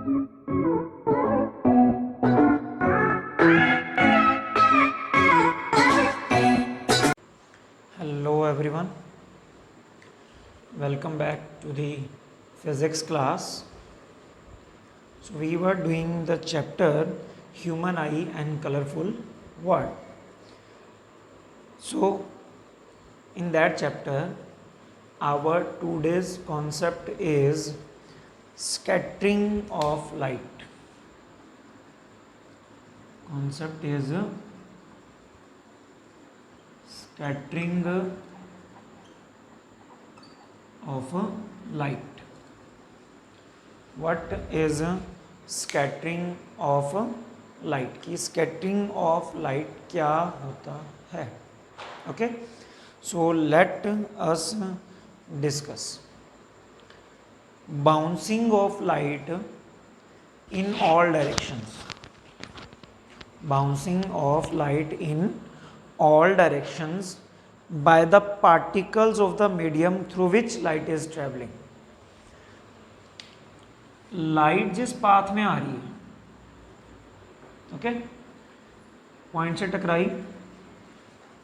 Hello everyone, welcome back to the physics class. So we were doing the chapter human eye and colorful world. So in that chapter our today's concept is scattering of light. Concept is scattering of light. What is scattering of light? कि scattering of light क्या होता है? Okay, so let us discuss. Bouncing of light in all directions. Bouncing of light in all directions by the particles of the medium through which light is traveling. Light जिस path में आ रही है, okay, point से टकराई,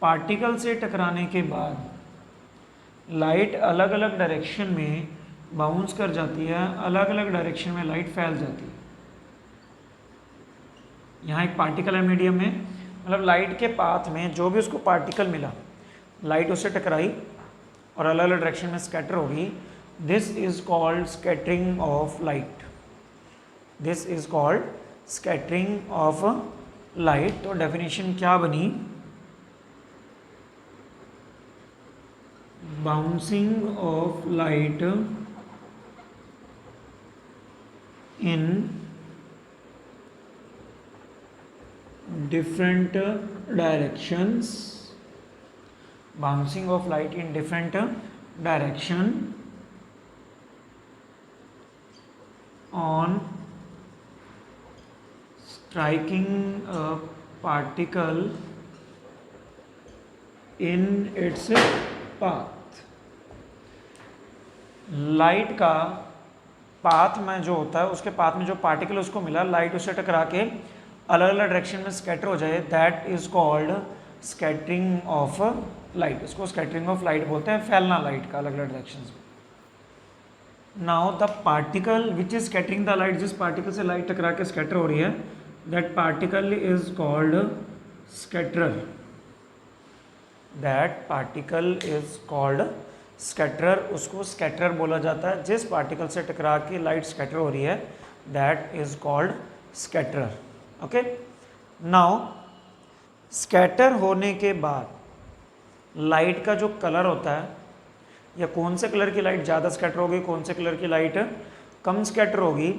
particle से टकराने के बाद लाइट अलग अलग डायरेक्शन में बाउंस कर जाती है, अलग अलग डायरेक्शन में लाइट फैल जाती है. यहाँ एक पार्टिकल है मीडियम में, मतलब लाइट के पाथ में जो भी उसको पार्टिकल मिला, लाइट उससे टकराई और अलग अलग डायरेक्शन में स्कैटर होगी. This is called scattering of light. This is called scattering of light. तो डेफिनेशन क्या बनी? Bouncing off light in different directions. Bouncing of light in different direction on striking a particle in its path. Light का path में जो होता है, उसके path में जो पार्टिकल उसको मिला, लाइट उससे टकरा के अलग अलग डायरेक्शन में स्कैटर हो जाए, that is called scattering of light. इसको स्कैटरिंग ऑफ लाइट बोलते हैं, फैलना लाइट का अलग अलग डायरेक्शन में. Now the particle which is scattering the light, जिस पार्टिकल से लाइट टकरा के स्कैटर हो रही है, that particle is called scatterer. That particle is called scatterer. उसको स्कैटरर बोला जाता है. जिस पार्टिकल से टकरा के लाइट स्कैटर हो रही है, that is called scatterer. Okay, now scatter होने के बाद लाइट का जो कलर होता है, या कौन से कलर की लाइट ज़्यादा स्कैटर होगी, कौन से कलर की लाइट कम स्कैटर होगी,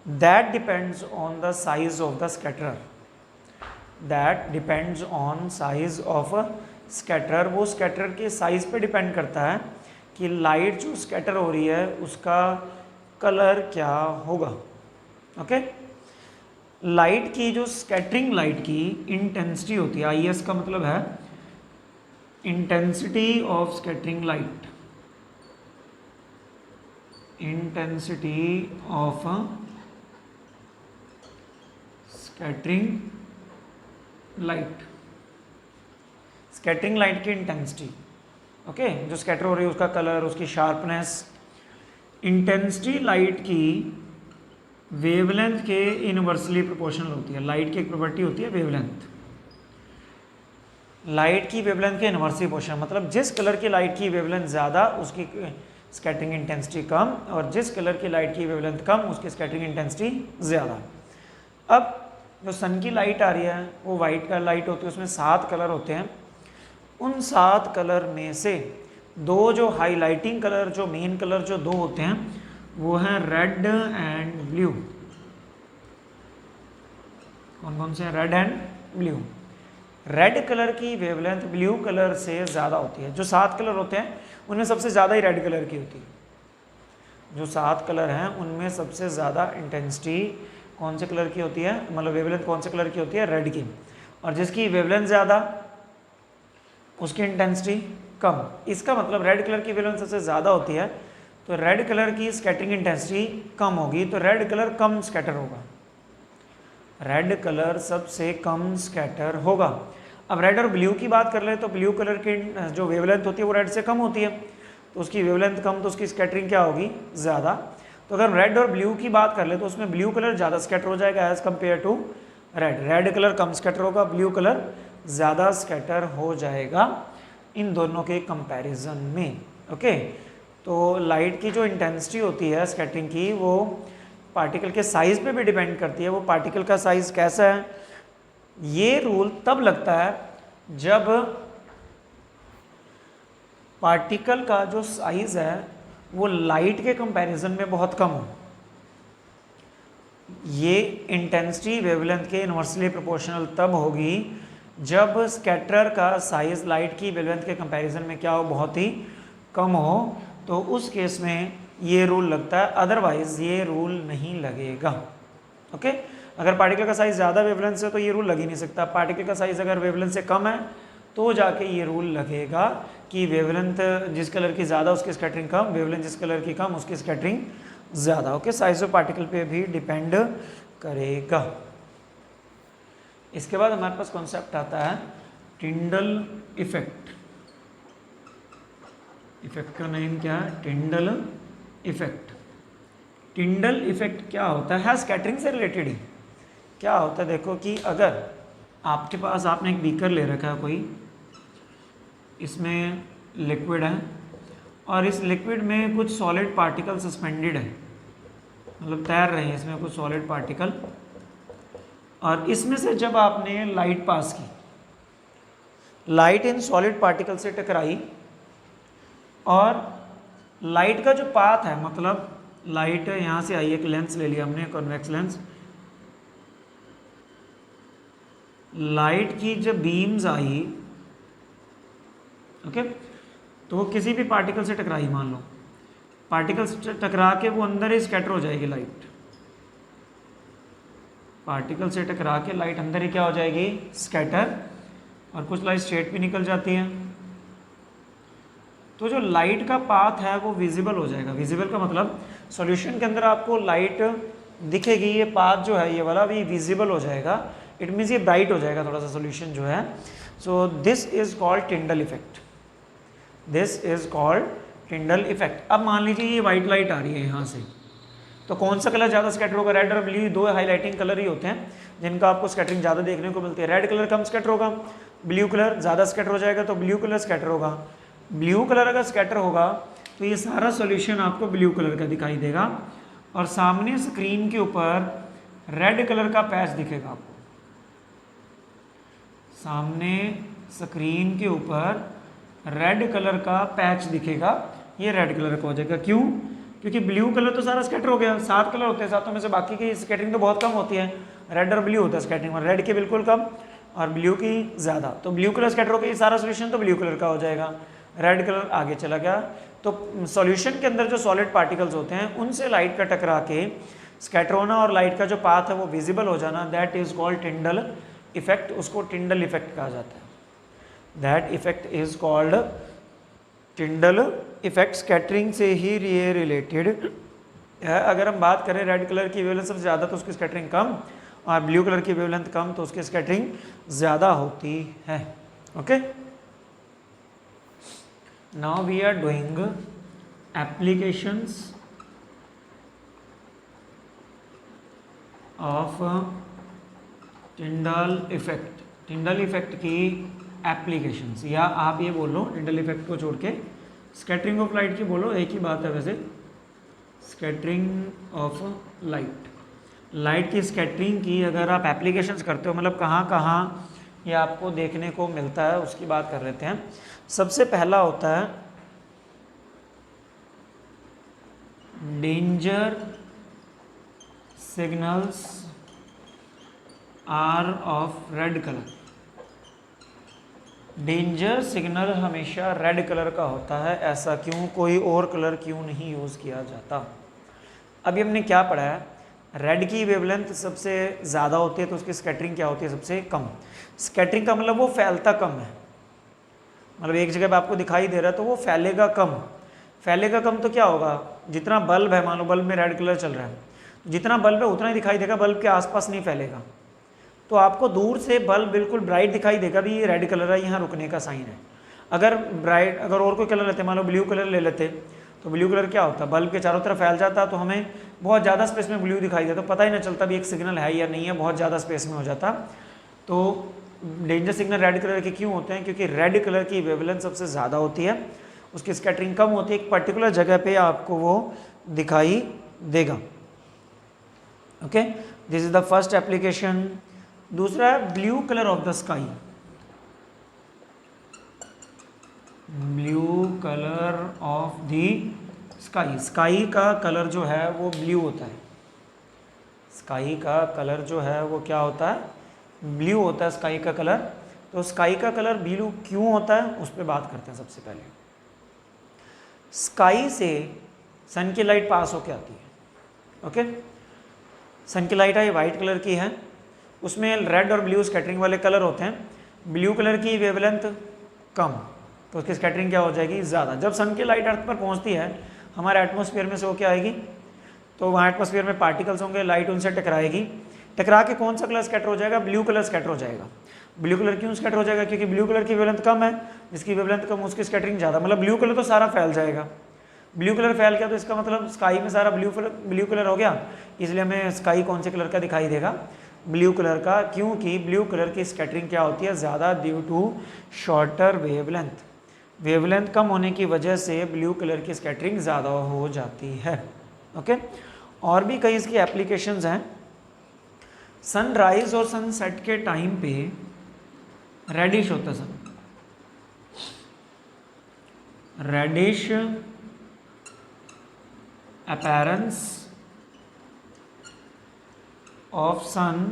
that depends on the size of the scatterer. That depends on size of scatterer. वो स्कैटरर के साइज पे डिपेंड करता है कि लाइट जो स्कैटर हो रही है उसका कलर क्या होगा. ओके, लाइट की जो स्कैटरिंग लाइट की इंटेंसिटी होती है, IS का मतलब है intensity of scattering light. Intensity of scattering light. Scattering light की इंटेंसिटी, ओके, जो स्कैटर हो रही है उसका कलर, उसकी शार्पनेस. इंटेंसिटी लाइट की वेवलेंथ के इनवर्सली प्रोपोर्शनल होती है. लाइट की एक प्रॉपर्टी होती है वेवलेंथ. लाइट की वेवलेंथ के इनवर्सली प्रोपोर्शनल, मतलब जिस कलर की लाइट की वेवलेंथ ज़्यादा उसकी स्कैटरिंग इंटेंसिटी कम, और जिस कलर की लाइट की वेवलेंथ कम उसकी स्कैटरिंग इंटेंसिटी ज़्यादा. अब जो सन की लाइट आ रही है वो वाइट का लाइट होती है, उसमें 7 कलर होते हैं. उन 7 कलर में से 2 जो हाईलाइटिंग कलर, जो मेन कलर जो 2 होते हैं, वो हैं रेड एंड ब्लू. कौन कौन से हैं? Red and blue. Red colour की वेवलेंथ ब्लू कलर से ज़्यादा होती है. जो 7 कलर होते हैं उनमें सबसे ज़्यादा ही रेड कलर की होती है. जो 7 कलर हैं उनमें सबसे ज़्यादा इंटेंसिटी कौन से कलर की होती है, मतलब वेवलेंथ कौन से कलर की होती है? रेड की. और जिसकी वेवलेंथ ज़्यादा उसकी इंटेंसिटी कम. इसका मतलब रेड कलर की वेवलेंथ सबसे ज़्यादा होती है तो रेड कलर की स्कैटरिंग इंटेंसिटी कम होगी, तो रेड कलर कम स्कैटर होगा, रेड कलर सबसे कम स्कैटर होगा। अब रेड और ब्लू की बात कर ले तो ब्लू कलर की जो वेवलेंथ होती है वो रेड से कम होती है, तो उसकी वेवलेंथ कम तो उसकी स्कैटरिंग क्या होगी, ज़्यादा। तो अगर रेड और ब्लू की बात कर ले तो उसमें ब्लू कलर ज़्यादा स्कैटर हो जाएगा as compare to red, red colour कम स्कैटर होगा, ब्लू कलर ज़्यादा स्कैटर हो जाएगा इन दोनों के कंपैरिजन में। ओके, तो लाइट की जो इंटेंसिटी होती है स्कैटरिंग की वो पार्टिकल के साइज़ पे भी डिपेंड करती है। वो पार्टिकल का साइज़ कैसा है, ये रूल तब लगता है जब पार्टिकल का जो साइज़ है वो लाइट के कंपैरिजन में बहुत कम हो। ये इंटेंसिटी वेवलेंथ के इन्वर्सली प्रोपोर्शनल तब होगी जब स्कैटरर का साइज़ लाइट की वेवलेंथ के कंपैरिजन में क्या हो, बहुत ही कम हो, तो उस केस में ये रूल लगता है, अदरवाइज ये रूल नहीं लगेगा। ओके, अगर पार्टिकल का साइज़ ज़्यादा वेवलेंथ से तो ये रूल लग ही नहीं सकता। पार्टिकल का साइज़ अगर वेवलेंथ से कम है तो जाके ये रूल लगेगा कि वेवलेंथ जिस कलर की ज़्यादा उसकी स्कैटरिंग कम, वेवलेंथ जिस कलर की कम उसकी स्कैटरिंग ज़्यादा। ओके, साइज ऑफ पार्टिकल पे भी डिपेंड करेगा। इसके बाद हमारे पास कॉन्सेप्ट आता है टिंडल इफेक्ट। इफेक्ट का नेम क्या है, टिंडल इफेक्ट। टिंडल इफेक्ट क्या होता है स्कैटरिंग से रिलेटेड ही। क्या होता है देखो कि अगर आपके पास आपने एक बीकर ले रखा है कोई, इसमें लिक्विड है और इस लिक्विड में कुछ सॉलिड पार्टिकल सस्पेंडेड है, मतलब तैर रहे हैं इसमें कुछ सॉलिड पार्टिकल, और इसमें से जब आपने लाइट पास की, लाइट इन सॉलिड पार्टिकल से टकराई और लाइट का जो पाथ है, मतलब लाइट यहाँ से आई, एक लेंस ले लिया हमने कॉन्वेक्स लेंस, लाइट की जब बीम्स आई, ओके, तो वो किसी भी पार्टिकल से टकराई, मान लो पार्टिकल से टकरा के वो अंदर ही स्कैटर हो जाएगी लाइट, पार्टिकल से टकरा के लाइट अंदर ही क्या हो जाएगी, स्कैटर, और कुछ लाइट स्ट्रेट भी निकल जाती है। तो जो लाइट का पाथ है वो विजिबल हो जाएगा। विजिबल का मतलब सॉल्यूशन के अंदर आपको लाइट दिखेगी, ये पाथ जो है ये वाला भी विजिबल हो जाएगा, इट मीन्स ये ब्राइट हो जाएगा थोड़ा सा सॉल्यूशन जो है। So this is called Tyndall effect, this is called Tyndall effect. अब मान लीजिए ये वाइट लाइट आ रही है यहाँ से, तो कौन सा कलर ज़्यादा स्कैटर होगा, रेड और ब्लू, दो हाईलाइटिंग कलर ही होते हैं जिनका आपको स्कैटरिंग ज़्यादा देखने को मिलती है। रेड कलर कम स्कैटर होगा, ब्लू कलर ज़्यादा स्कैटर हो जाएगा, तो ब्लू कलर स्कैटर होगा। ब्लू कलर अगर स्कैटर होगा तो ये सारा सॉल्यूशन आपको ब्लू कलर का दिखाई देगा, और सामने स्क्रीन के ऊपर रेड कलर का पैच दिखेगा आपको, सामने स्क्रीन के ऊपर रेड कलर का पैच दिखेगा, ये रेड कलर का हो जाएगा। क्यों? क्योंकि ब्लू कलर तो सारा स्कैटर हो गया, 7 कलर होते हैं, 7 में से बाकी की स्कैटरिंग तो बहुत कम होती है, रेड और ब्लू होता है स्कैटरिंग, और रेड की बिल्कुल कम और ब्लू की ज़्यादा, तो ब्लू कलर स्कैटर हो गया, ये सारा सोल्यूशन तो ब्लू कलर का हो जाएगा, रेड कलर आगे चला गया। तो सॉल्यूशन के अंदर जो सॉलिड पार्टिकल्स होते हैं उनसे लाइट का टकरा के स्कैटर होना और लाइट का जो पाथ है वो विजिबल हो जाना, that is called Tyndall effect. उसको टिंडल इफेक्ट कहा जाता है, that effect is called Tyndall effect. Scattering से ही ये रिलेटेड है। अगर हम बात करें रेड कलर की वेवलेंथ सबसे ज़्यादा तो उसकी स्कैटरिंग कम, और ब्लू कलर की वेवलेंथ कम तो उसकी स्कैटरिंग ज़्यादा होती है। Okay, now we are doing applications of Tyndall effect. Tyndall effect की एप्लीकेशंस, या आप ये बोलो टिंडल इफेक्ट को छोड़ के स्कैटरिंग ऑफ लाइट की बोलो, एक ही बात है वैसे। स्कैटरिंग ऑफ लाइट, लाइट की स्कैटरिंग की अगर आप एप्लीकेशंस करते हो, मतलब कहाँ कहाँ ये आपको देखने को मिलता है, उसकी बात कर लेते हैं। सबसे पहला होता है danger signals are of red colour. Danger signal हमेशा रेड कलर का होता है, ऐसा क्यों, कोई और कलर क्यों नहीं यूज़ किया जाता। अभी हमने क्या पढ़ा है, रेड की वेवलेंथ सबसे ज़्यादा होती है तो उसकी स्कैटरिंग क्या होती है, सबसे कम। स्कैटरिंग का मतलब वो फैलता कम है, मतलब एक जगह पे आपको दिखाई दे रहा है तो वो फैलेगा कम। फैलेगा कम तो क्या होगा, जितना बल्ब है, मान लो बल्ब में रेड कलर चल रहा है, जितना बल्ब है उतना ही दिखाई देगा, बल्ब के आसपास नहीं फैलेगा। तो आपको दूर से बल्ब बिल्कुल ब्राइट दिखाई देगा भी ये रेड कलर है, यहाँ रुकने का साइन है। अगर ब्राइट, अगर और कोई कलर लेते, मान लो ब्लू कलर ले लेते, तो ब्लू कलर क्या होता है, बल्ब के चारों तरफ फैल जाता, तो हमें बहुत ज़्यादा स्पेस में ब्लू दिखाई देता, तो पता ही नहीं चलता भी एक सिग्नल है या नहीं है, बहुत ज़्यादा स्पेस में हो जाता। तो डेंजर सिग्नल रेड कलर के क्यों होते हैं, क्योंकि रेड कलर की वेवलेंथ सबसे ज़्यादा होती है, उसकी स्कैटरिंग कम होती है, एक पर्टिकुलर जगह पे आपको वो दिखाई देगा। Okay, this is the first application. दूसरा है blue colour of the sky. Blue colour of the sky, sky का कलर जो है वो ब्लू होता है, स्काई का कलर जो है वो क्या होता है, ब्लू होता है स्काई का कलर। तो स्काई का कलर ब्लू क्यों होता है उस पर बात करते हैं। सबसे पहले स्काई से सन की लाइट पास होके आती है। ओके, सन की लाइट है, वाइट कलर की है, उसमें रेड और ब्लू स्कैटरिंग वाले कलर होते हैं। ब्लू कलर की वेवलेंथ कम, तो उसकी स्कैटरिंग क्या हो जाएगी, ज़्यादा। जब सन की लाइट अर्थ पर पहुंचती है हमारे एटमॉस्फेयर में से वो क्या आएगी, तो वहाँ एटमॉस्फेयर में पार्टिकल्स होंगे, लाइट उनसे टकराएगी, टकरा के कौन सा कलर स्कैटर हो जाएगा, ब्लू कलर स्कैटर हो जाएगा। ब्लू कलर क्यों स्कैटर हो जाएगा, क्योंकि ब्लू कलर की वेवलेंथ कम है, जिसकी वेवलेंथ कम उसकी स्कैटरिंग ज़्यादा, मतलब ब्लू कलर तो सारा फैल जाएगा। ब्लू कलर फैल गया तो इसका मतलब स्काई में सारा ब्लू कलर हो गया, इसलिए हमें स्काई कौन से कलर का दिखाई देगा, ब्लू कलर का, क्योंकि ब्लू कलर की स्कैटरिंग क्या होती है, ज़्यादा, due to shorter wavelength. Wavelength कम होने की वजह से ब्लू कलर की स्कैटरिंग ज़्यादा हो जाती है। ओके, और भी कई इसकी एप्लीकेशंस हैं। सनराइज और सनसेट के टाइम पे रेडिश होता है sun, reddish appearance of sun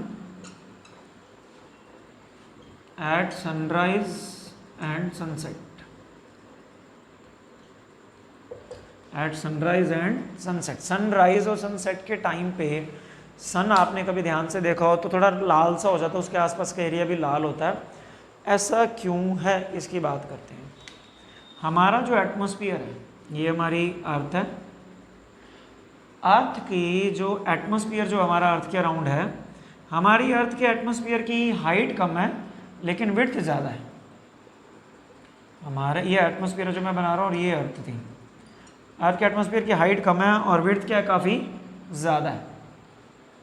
at sunrise and sunset, at sunrise and sunset. Sunrise और सनसेट के टाइम पे सन आपने कभी ध्यान से देखा हो तो थोड़ा लाल सा हो जाता है, उसके आसपास का एरिया भी लाल होता है। ऐसा क्यों है इसकी बात करते हैं। हमारा जो एटमॉस्फेयर है ये हमारी अर्थ है, अर्थ की जो एटमॉस्फेयर जो हमारा अर्थ के अराउंड है, हमारी अर्थ के एटमॉस्फेयर की हाइट कम है लेकिन विड्थ ज़्यादा है। हमारा ये एटमॉस्फेयर जो मैं बना रहा हूँ और ये अर्थ थी, अर्थ के एटमॉस्फेयर की हाइट कम है और विड्थ क्या है, काफ़ी ज़्यादा है।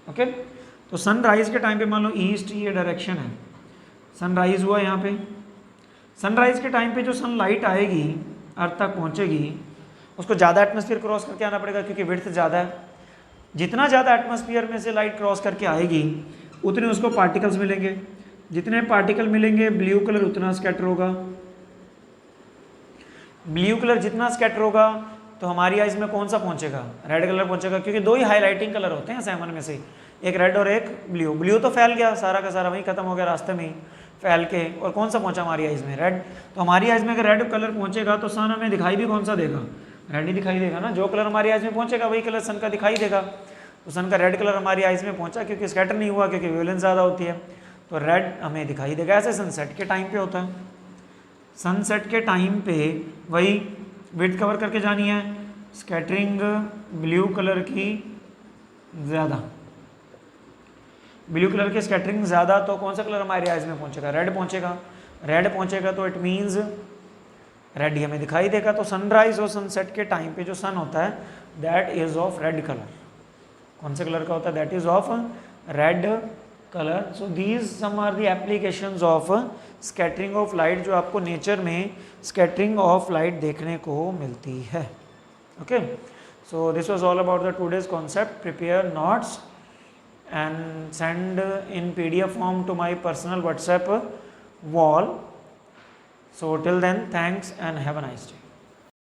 ओके, तो सनराइज के टाइम पे मान लो ईस्ट ये डायरेक्शन है, सनराइज हुआ यहाँ पे, सनराइज के टाइम पे जो सनलाइट आएगी अर्थ तक पहुँचेगी, उसको ज़्यादा एटमॉस्फेयर क्रॉस करके आना पड़ेगा क्योंकि विड्थ ज़्यादा है। जितना ज़्यादा एटमॉस्फेयर में से लाइट क्रॉस करके आएगी उतने उसको पार्टिकल्स मिलेंगे, जितने पार्टिकल मिलेंगे ब्लू कलर उतना स्कैटर होगा। ब्लू कलर जितना स्कैटर होगा तो हमारी आइज में कौन सा पहुंचेगा, रेड कलर पहुंचेगा, क्योंकि दो ही हाईलाइटिंग कलर होते हैं सेवन में से, एक रेड और एक ब्लू। ब्लू तो फैल गया सारा का सारा, वहीं खत्म हो गया रास्ते में ही फैल के, और कौन सा पहुंचा हमारी आइज में, रेड। तो हमारी आइज में अगर रेड कलर पहुंचेगा तो सन हमें दिखाई भी कौन सा देगा, रेड ही दिखाई देगा ना। जो कलर हमारी आइज में पहुंचेगा वही कलर सन का दिखाई देगा। तो सन का रेड कलर हमारी आइज में पहुंचा क्योंकि स्कैटर नहीं हुआ, क्योंकि वेवलेंथ ज़्यादा होती है, तो रेड हमें दिखाई देगा। ऐसे सनसेट के टाइम पे होता है, सनसेट के टाइम पे वही विड्थ कवर करके जानी है, स्कैटरिंग ब्लू कलर की ज़्यादा, ब्लू कलर की स्कैटरिंग ज़्यादा, तो कौन सा कलर हमारे आइज में पहुंचेगा, रेड पहुंचेगा। रेड पहुंचेगा तो इट मीन्स रेड ही हमें दिखाई देगा। तो सनराइज और सनसेट के टाइम पे जो सन होता है that is of red colour. कौन से कलर का होता है, that is of red colour. So these some are the applications of scattering of light, जो आपको नेचर में स्कैटरिंग ऑफ लाइट देखने को मिलती है। Okay, so this was all about the today's concept. Prepare notes and send in PDF form to my personal WhatsApp wall. So till then, thanks and have a nice day.